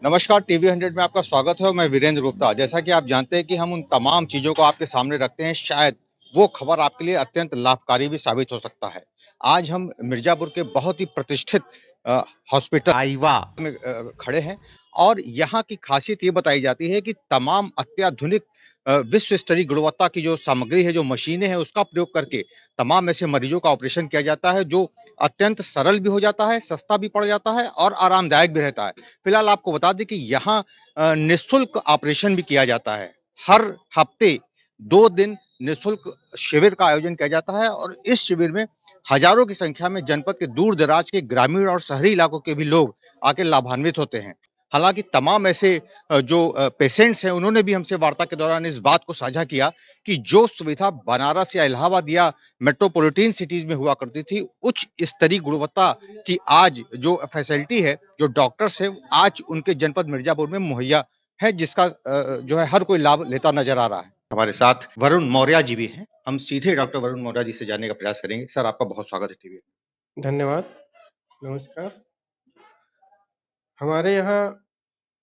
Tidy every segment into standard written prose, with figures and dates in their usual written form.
नमस्कार, टीवी 100 में आपका स्वागत है और मैं वीरेंद्र गुप्ता। जैसा कि आप जानते हैं कि हम उन तमाम चीज़ों को आपके सामने रखते हैं, शायद वो खबर आपके लिए अत्यंत लाभकारी भी साबित हो सकता है। आज हम मिर्ज़ापुर के बहुत ही प्रतिष्ठित अ, हॉस्पिटल आईवा में खड़े हैं और यहाँ की ख़ासियत ये बताई जाती है कि तमाम अत्याधुनिक विश्व स्तरीय गुणवत्ता की जो सामग्री है, जो मशीनें हैं, उसका प्रयोग करके तमाम ऐसे मरीज़ों का ऑपरेशन किया जाता है, जो अत्यंत सरल भी हो जाता है, सस्ता भी पड़ जाता है और आरामदायक भी रहता है। फिलहाल आपको बता दें कि यहाँ निःशुल्क ऑपरेशन भी किया जाता है। हर हफ्ते 2 दिन निःशुल्क शिविर का आयोजन किया जाता है और इस शिविर में हज़ारों की संख्या में जनपद के दूर-दराज के ग्रामीण और शहरी इलाकों के भी लोग आके लाभान्वित होते हैं। हालाँकि तमाम ऐसे जो पेशेंट्स हैं, उन्होंने भी हमसे वार्ता के दौरान इस बात को साझा किया कि जो सुविधा बनारस या इलाहाबाद या मेट्रोपॉलिटन सिटीज़ में हुआ करती थी, उच्च स्तरीय गुणवत्ता की आज जो फैसिलिटी है, जो डॉक्टर्स हैं, आज उनके जनपद मिर्ज़ापुर में मुहैया है, जिसका जो है हर कोई लाभ लेता नज़र आ रहा है। हमारे साथ वरुण मौर्य जी भी हैं। हम सीधे डॉक्टर वरुण मौर्य जी से जानने का प्रयास करेंगे। सर, आपका बहुत स्वागत है टीवी। धन्यवाद, नमस्कार। हमारे यहाँ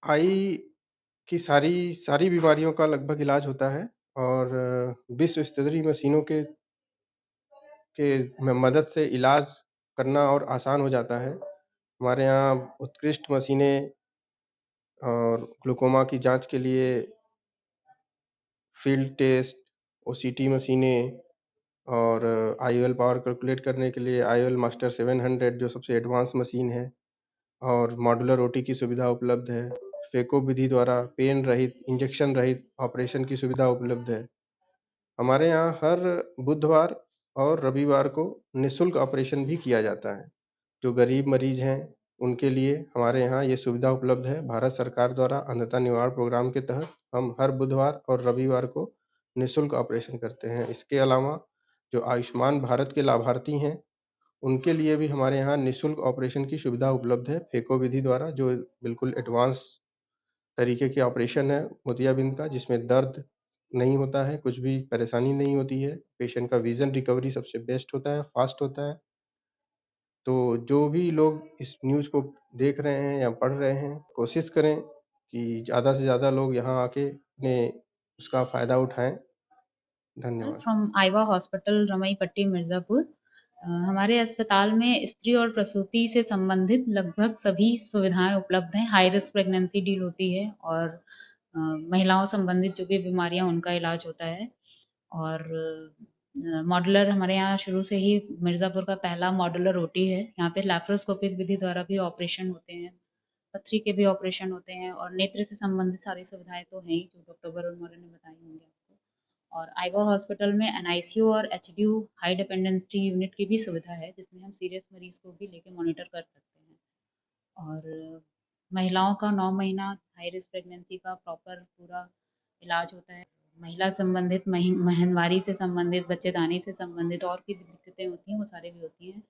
आई की सारी सारी बीमारियों का लगभग इलाज होता है और विश्व स्तरीय मशीनों के मदद से इलाज करना और आसान हो जाता है। हमारे यहाँ उत्कृष्ट मशीनें और ग्लूकोमा की जाँच के लिए फ़ील्ड टेस्ट, ओसीटी मशीनें और आईओएल पावर कैलकुलेट करने के लिए आईओएल मास्टर 700 जो सबसे एडवांस मशीन है और मॉड्यूलर ओटी की सुविधा उपलब्ध है। फेको विधि द्वारा पेन रहित, इंजेक्शन रहित ऑपरेशन की सुविधा उपलब्ध है। हमारे यहाँ हर बुधवार और रविवार को निःशुल्क ऑपरेशन भी किया जाता है। जो गरीब मरीज हैं, उनके लिए हमारे यहाँ ये सुविधा उपलब्ध है। भारत सरकार द्वारा अंधता निवारण प्रोग्राम के तहत हम हर बुधवार और रविवार को निःशुल्क ऑपरेशन करते हैं। इसके अलावा जो आयुष्मान भारत के लाभार्थी हैं, उनके लिए भी हमारे यहाँ निःशुल्क ऑपरेशन की सुविधा उपलब्ध है। फेको विधि द्वारा जो बिल्कुल एडवांस तरीके के ऑपरेशन है मोतियाबिंद का, जिसमें दर्द नहीं होता है, कुछ भी परेशानी नहीं होती है। पेशेंट का विज़न रिकवरी सबसे बेस्ट होता है, फ़ास्ट होता है। तो जो भी लोग इस न्यूज़ को देख रहे हैं या पढ़ रहे हैं, कोशिश करें कि ज़्यादा से ज़्यादा लोग यहाँ आके अपने उसका फ़ायदा उठाएँ। धन्यवाद। फ्रॉम आइवा हॉस्पिटल रमई पट्टी मिर्ज़ापुर। हमारे अस्पताल में स्त्री और प्रसूति से संबंधित लगभग सभी सुविधाएं उपलब्ध हैं। हाई रिस्क प्रेगनेंसी डील होती है और महिलाओं संबंधित जो भी बीमारियां उनका इलाज होता है। और मॉड्यूलर हमारे यहाँ शुरू से ही मिर्ज़ापुर का पहला मॉड्यूलर ओटी है। यहाँ पे लैप्रोस्कोपिक विधि द्वारा भी ऑपरेशन होते हैं, पथरी के भी ऑपरेशन होते हैं और नेत्र से संबंधित सारी सुविधाएं तो हैं ही, जो डॉक्टर वरुण मौर्य ने बताई होंगी आपको। और आइवा हॉस्पिटल में एनआईसीयू और एचडीयू हाई डिपेंडेंसी यूनिट की भी सुविधा है, जिसमें हम सीरियस मरीज को भी लेके मॉनिटर कर सकते हैं। और महिलाओं का 9 महीना हाई रिस्क प्रेगनेंसी का प्रॉपर पूरा इलाज होता है। महिला संबंधित माहवारी से संबंधित, बच्चेदानी से संबंधित और भी दिक्कतें होती हैं, वो सारी भी होती हैं।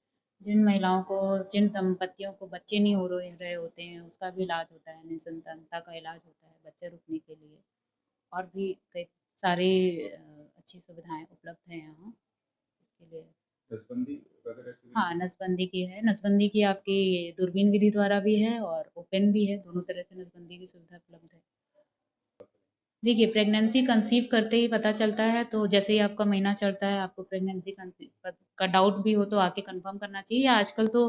जिन महिलाओं को, जिन दंपतियों को बच्चे नहीं हो रहे होते हैं, उसका भी इलाज होता है। निसंतानता का इलाज होता है बच्चे रुकने के लिए। और भी कई सारी अच्छी सुविधाएं उपलब्ध हैं यहाँ इसके लिए। नसबंदी वगैरह की हाँ, नसबंदी की है। नसबंदी की आपकी दूरबीन विधि द्वारा भी है और ओपन भी है, दोनों तरह से नसबंदी की सुविधा उपलब्ध है। देखिए, प्रेगनेंसी कंसीव करते ही पता चलता है, तो जैसे ही आपका महीना चढ़ता है, आपको प्रेगनेंसी कंसीव का डाउट भी हो तो आके कंफर्म करना चाहिए। या आजकल तो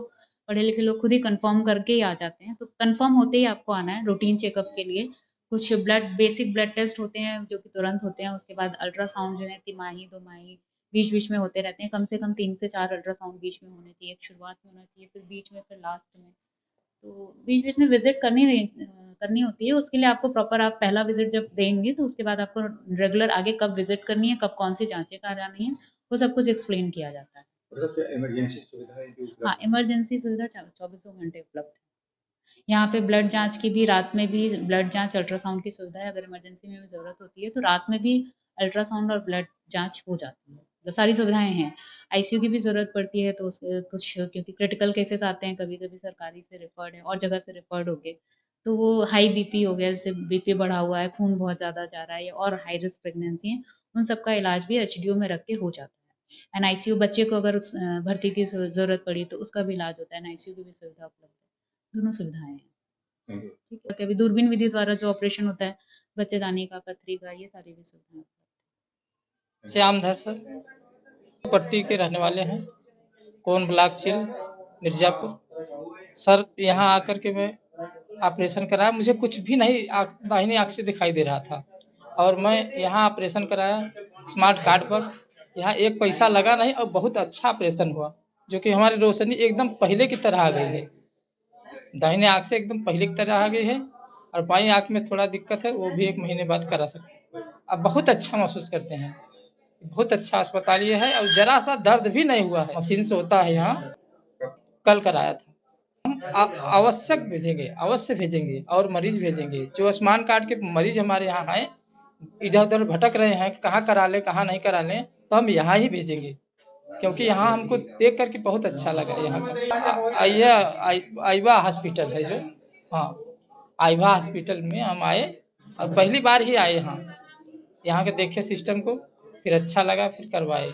पढ़े-लिखे लोग खुद ही कंफर्म करके ही आ जाते हैं, तो कंफर्म होते ही आपको आना है रूटीन चेकअप के लिए। कुछ बेसिक ब्लड टेस्ट होते हैं जो कि तुरंत होते हैं, उसके बाद अल्ट्रासाउंड जो है तिमाही, 2 माही, बीच-बीच में होते रहते हैं। कम से कम 3 से 4 अल्ट्रासाउंड बीच में होने चाहिए, एक शुरुआत में होना चाहिए, फिर बीच में, फिर लास्ट में। तो बीच-बीच में विज़िट करनी होती है, उसके लिए आपको प्रॉपर, आप पहला विज़िट जब देंगे, तो उसके बाद आपको रेगुलर आगे कब विज़िट करनी है, कब कौन-सी जाँचें करानी है, वो सब कुछ एक्सप्लेन किया जाता है। और सबसे इमरजेंसी सुविधाएँ जो उपलब्ध हाँ, इमरजेंसी सुविधा चौबीसों घंटे उपलब्ध है। यहाँ पे ब्लड जाँच की भी, रात में भी ब्लड जाँच, अल्ट्रासाउंड की सुविधा है। अगर इमरजेंसी में भी ज़रूरत होती है, तो रात में भी अल्ट्रासाउंड और ब्लड जाँच हो जाती है। मतलब सारी सुविधाएँ हैं। आईसीयू की भी ज़रूरत पड़ती है, तो उसके कुछ, क्योंकि क्रिटिकल केसेस आते हैं, कभी-कभी सरकारी से रेफर्ड है और जगह से रेफर्ड हो गए, तो वो हाई बीपी हो गया, जैसे बीपी बढ़ा हुआ है, खून बहुत ज़्यादा जा रहा है और हाई रिस्क प्रेगनेंसी है, उन सब का इलाज भी एचडीयू में रख के हो जाता है। एनआईसीयू बच्चे को अगर भर्ती की ज़रूरत पड़ी, तो उसका भी इलाज होता है। एनआईसीयू की भी सुविधा उपलब्ध है। दोनों सुविधाएँ हैं। ठीक है, कभी दूरबीन विधि द्वारा जो ऑपरेशन होता है, बच्चेदानी का, पथरी का, ये सारी भी सुविधाएँ। श्यामधर सर, पट्टी के रहने वाले हैं, कोन ब्लॉक चिल, मिर्जापुर। सर यहाँ आकर के मैं ऑपरेशन कराया, मुझे कुछ भी नहीं दाहिनी आँख से दिखाई दे रहा था और मैं यहाँ ऑपरेशन कराया स्मार्ट कार्ड पर। यहाँ एक पैसा लगा नहीं और बहुत अच्छा ऑपरेशन हुआ, जो कि हमारी रोशनी एकदम पहले की तरह आ गई है। दाहिने आँख से एकदम पहले की तरह आ गई है और बाईं आँख में थोड़ा दिक्कत है, वो भी 1 महीने बाद करा सकते हैं। अब बहुत अच्छा महसूस करते हैं, बहुत अच्छा अस्पताल ये है और जरा सा दर्द भी नहीं हुआ है, मशीन से होता है यहाँ। कल कराया था। हम आवश्यक भेजेंगे, अवश्य भेजेंगे और मरीज भेजेंगे। जो आयुष्मान कार्ड के मरीज हमारे यहाँ हैं, इधर-उधर भटक रहे हैं, कहाँ करा लें, कहाँ नहीं करा लें, तो हम यहाँ ही भेजेंगे, क्योंकि यहाँ हमको देख कर के बहुत अच्छा लगा यहाँ का। आइवा हॉस्पिटल है जो, हाँ, आइवा हॉस्पिटल में हम आए और पहली बार ही आए यहाँ। यहाँ के देखे सिस्टम को, फिर अच्छा लगा, फिर करवाए।